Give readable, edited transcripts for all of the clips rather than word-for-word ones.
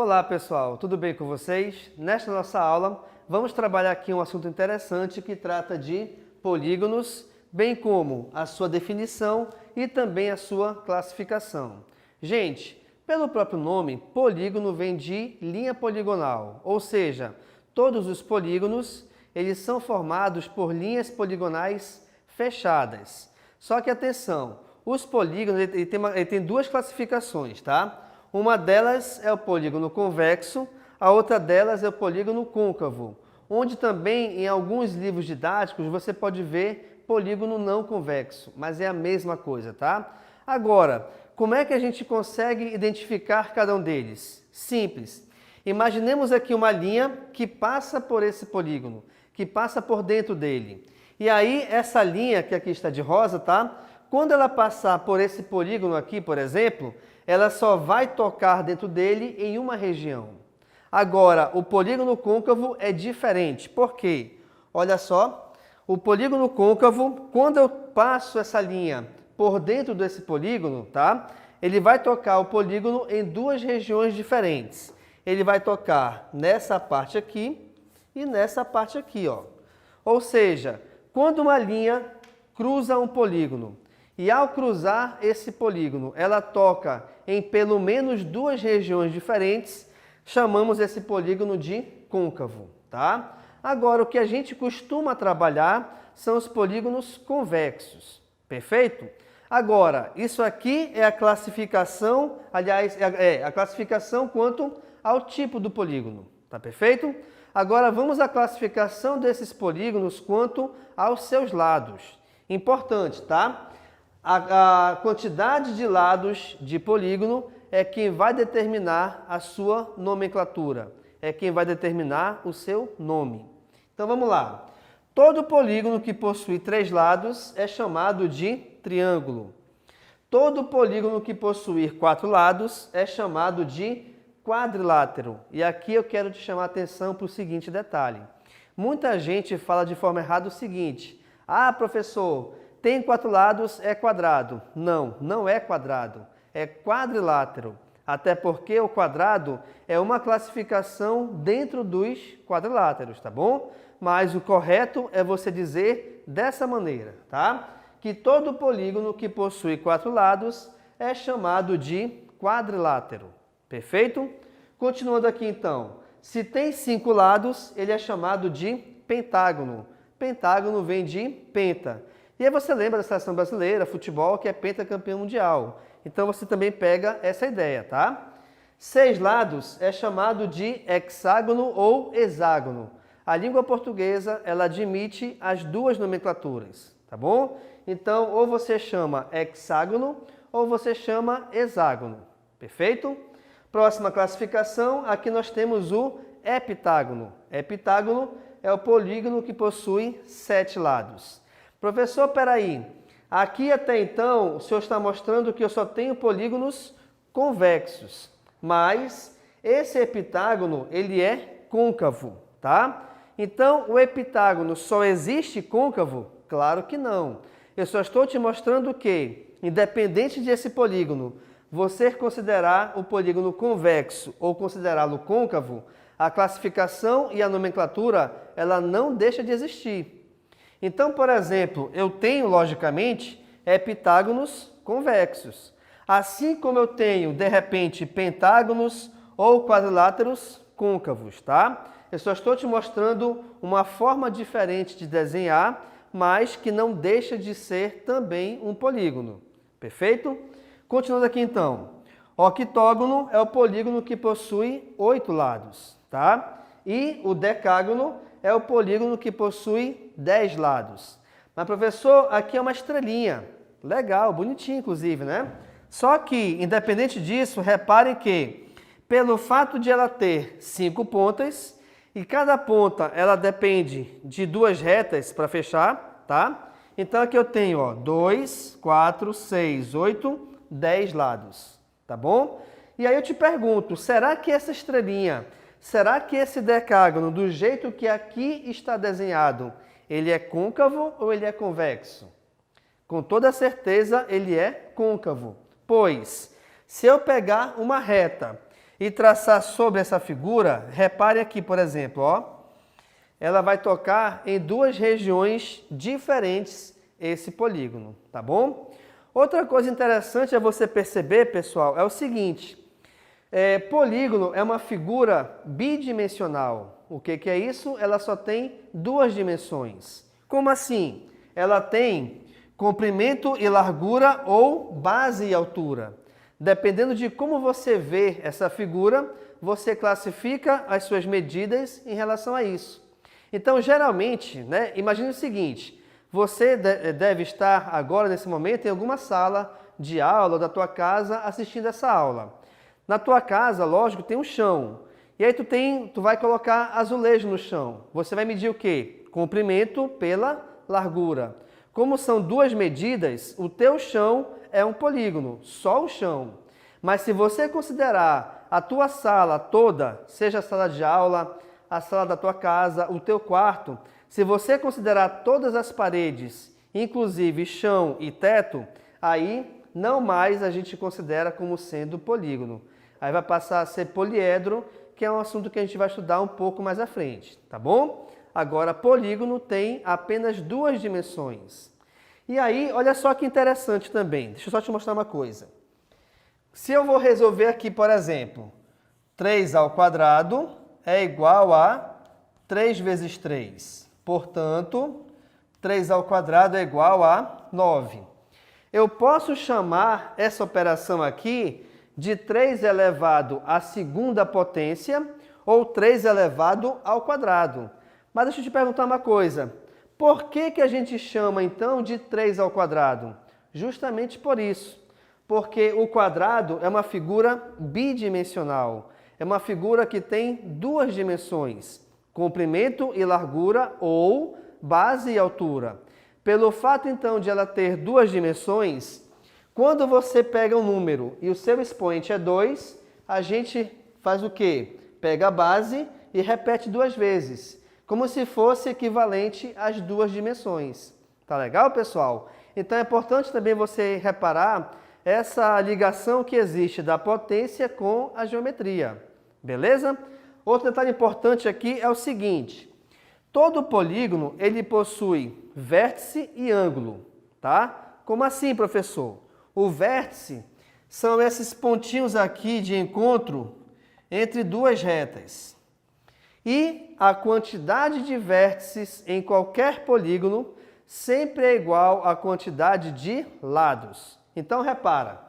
Olá pessoal, tudo bem com vocês? Nesta nossa aula vamos trabalhar aqui um assunto interessante que trata de polígonos, bem como a sua definição e também a sua classificação. Gente, pelo próprio nome, polígono vem de linha poligonal, ou seja, todos os polígonos eles são formados por linhas poligonais fechadas. Só que atenção, os polígonos ele tem duas classificações, tá? Uma delas é o polígono convexo, a outra delas é o polígono côncavo, onde também em alguns livros didáticos você pode ver polígono não convexo, mas é a mesma coisa, tá? Agora, como é que a gente consegue identificar cada um deles? Simples. Imaginemos aqui uma linha que passa por esse polígono, que passa por dentro dele. E aí, essa linha que aqui está de rosa, tá? Quando ela passar por esse polígono aqui, por exemplo, ela só vai tocar dentro dele em uma região. Agora, o polígono côncavo é diferente. Por quê? Olha só, o polígono côncavo, quando eu passo essa linha por dentro desse polígono, tá? Ele vai tocar o polígono em duas regiões diferentes. Ele vai tocar nessa parte aqui e nessa parte aqui, ó. Ou seja, quando uma linha cruza um polígono e ao cruzar esse polígono, ela toca em pelo menos duas regiões diferentes, chamamos esse polígono de côncavo, tá? Agora, o que a gente costuma trabalhar são os polígonos convexos, perfeito? Agora, isso aqui é a classificação, aliás, é a classificação quanto ao tipo do polígono, tá perfeito? Agora, vamos à classificação desses polígonos quanto aos seus lados. Importante, tá? A quantidade de lados de polígono é quem vai determinar a sua nomenclatura, é quem vai determinar o seu nome. Então vamos lá. Todo polígono que possui 3 lados é chamado de triângulo. Todo polígono que possuir 4 lados é chamado de quadrilátero. E aqui eu quero te chamar a atenção para o seguinte detalhe. Muita gente fala de forma errada o seguinte: ah, professor, tem 4 lados, é quadrado. Não, não é quadrado, é quadrilátero. Até porque o quadrado é uma classificação dentro dos quadriláteros, tá bom? Mas o correto é você dizer dessa maneira, tá? Que todo polígono que possui 4 lados é chamado de quadrilátero. Perfeito? Continuando aqui então. Se tem 5 lados, ele é chamado de pentágono. Pentágono vem de penta. E aí você lembra da seleção brasileira, futebol, que é pentacampeão mundial. Então você também pega essa ideia, tá? 6 lados é chamado de hexágono ou hexágono. A língua portuguesa, ela admite as duas nomenclaturas, tá bom? Então, ou você chama hexágono ou você chama hexágono. Perfeito? Próxima classificação, aqui nós temos o heptágono. Heptágono é o polígono que possui 7 lados. Professor, peraí, aqui até então o senhor está mostrando que eu só tenho polígonos convexos, mas esse heptágono ele é côncavo, tá? Então o heptágono só existe côncavo? Claro que não. Eu só estou te mostrando que, independente desse polígono, você considerar o polígono convexo ou considerá-lo côncavo, a classificação e a nomenclatura ela não deixa de existir. Então, por exemplo, eu tenho, logicamente, heptágonos convexos. Assim como eu tenho, de repente, pentágonos ou quadriláteros côncavos, tá? Eu só estou te mostrando uma forma diferente de desenhar, mas que não deixa de ser também um polígono. Perfeito? Continuando aqui então. Octógono é o polígono que possui 8 lados, tá? E o decágono é o polígono que possui 10 lados. Mas, professor, aqui é uma estrelinha. Legal, bonitinho, inclusive, né? Só que, independente disso, reparem que, pelo fato de ela ter 5 pontas, e cada ponta ela depende de 2 retas para fechar, tá? Então, aqui eu tenho, ó, 2, 4, 6, 8, 10 lados, tá bom? E aí eu te pergunto, será que essa estrelinha, será que esse decágono, do jeito que aqui está desenhado, ele é côncavo ou ele é convexo? Com toda certeza ele é côncavo, pois se eu pegar uma reta e traçar sobre essa figura, repare aqui, por exemplo, ó, ela vai tocar em duas regiões diferentes esse polígono, tá bom? Outra coisa interessante é você perceber, pessoal, é o seguinte, polígono é uma figura bidimensional. O que é isso? Ela só tem duas dimensões. Como assim? Ela tem comprimento e largura ou base e altura. Dependendo de como você vê essa figura, você classifica as suas medidas em relação a isso. Então, geralmente, né, imagine o seguinte, você deve estar agora, nesse momento, em alguma sala de aula da tua casa assistindo essa aula. Na tua casa, lógico, tem um chão. E aí tu vai colocar azulejo no chão. Você vai medir o quê? Comprimento pela largura. Como são duas medidas, o teu chão é um polígono, só o chão. Mas se você considerar a tua sala toda, seja a sala de aula, a sala da tua casa, o teu quarto, se você considerar todas as paredes, inclusive chão e teto, aí não mais a gente considera como sendo polígono. Aí vai passar a ser poliedro, que é um assunto que a gente vai estudar um pouco mais à frente, tá bom? Agora, polígono tem apenas duas dimensões. E aí, olha só que interessante também. Deixa eu só te mostrar uma coisa. Se eu vou resolver aqui, por exemplo, 3 ao quadrado é igual a 3 vezes 3. Portanto, 3 ao quadrado é igual a 9. Eu posso chamar essa operação aqui de 3 elevado à segunda potência ou 3 elevado ao quadrado. Mas deixa eu te perguntar uma coisa. Por que a gente chama, então, de 3 ao quadrado? Justamente por isso. Porque o quadrado é uma figura bidimensional. É uma figura que tem duas dimensões, comprimento e largura ou base e altura. Pelo fato, então, de ela ter duas dimensões, quando você pega um número e o seu expoente é 2, a gente faz o quê? Pega a base e repete duas vezes, como se fosse equivalente às duas dimensões. Tá legal, pessoal? Então é importante também você reparar essa ligação que existe da potência com a geometria. Beleza? Outro detalhe importante aqui é o seguinte. Todo polígono, ele possui vértice e ângulo, tá? Como assim, professor? O vértice são esses pontinhos aqui de encontro entre duas retas. E a quantidade de vértices em qualquer polígono sempre é igual à quantidade de lados. Então, repara,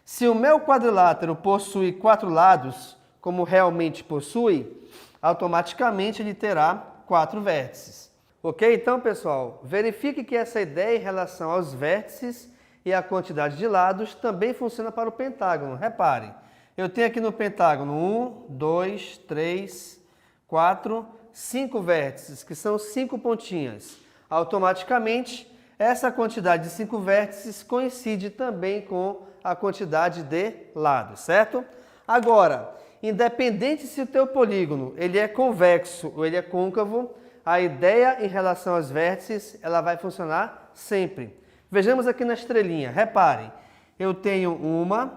se o meu quadrilátero possui 4 lados, como realmente possui, automaticamente ele terá 4 vértices. Ok? Então, pessoal, verifique que essa ideia em relação aos vértices e a quantidade de lados também funciona para o pentágono. Repare, eu tenho aqui no pentágono 1, 2, 3, 4, 5 vértices, que são 5 pontinhas. Automaticamente, essa quantidade de 5 vértices coincide também com a quantidade de lados, certo? Agora, independente se o teu polígono ele é convexo ou ele é côncavo, a ideia em relação aos vértices ela vai funcionar sempre. Vejamos aqui na estrelinha, reparem, eu tenho 1,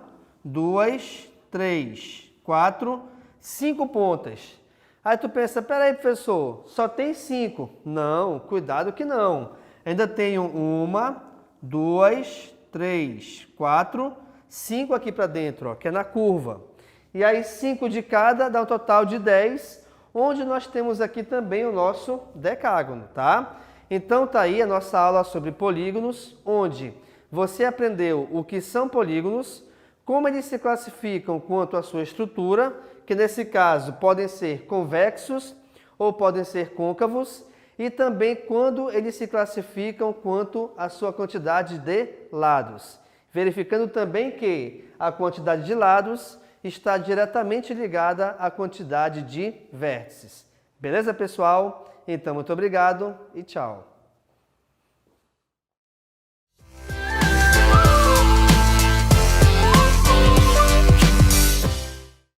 2, 3, 4, 5 pontas. Aí tu pensa, peraí, professor, só tem 5. Não, cuidado que não. Ainda tenho 1, 2, 3, 4, 5 aqui para dentro, ó, que é na curva. E aí 5 de cada dá um total de 10, onde nós temos aqui também o nosso decágono, tá? Então tá aí a nossa aula sobre polígonos, onde você aprendeu o que são polígonos, como eles se classificam quanto à sua estrutura, que nesse caso podem ser convexos ou podem ser côncavos, e também quando eles se classificam quanto à sua quantidade de lados. Verificando também que a quantidade de lados está diretamente ligada à quantidade de vértices. Beleza, pessoal? Então, muito obrigado e tchau.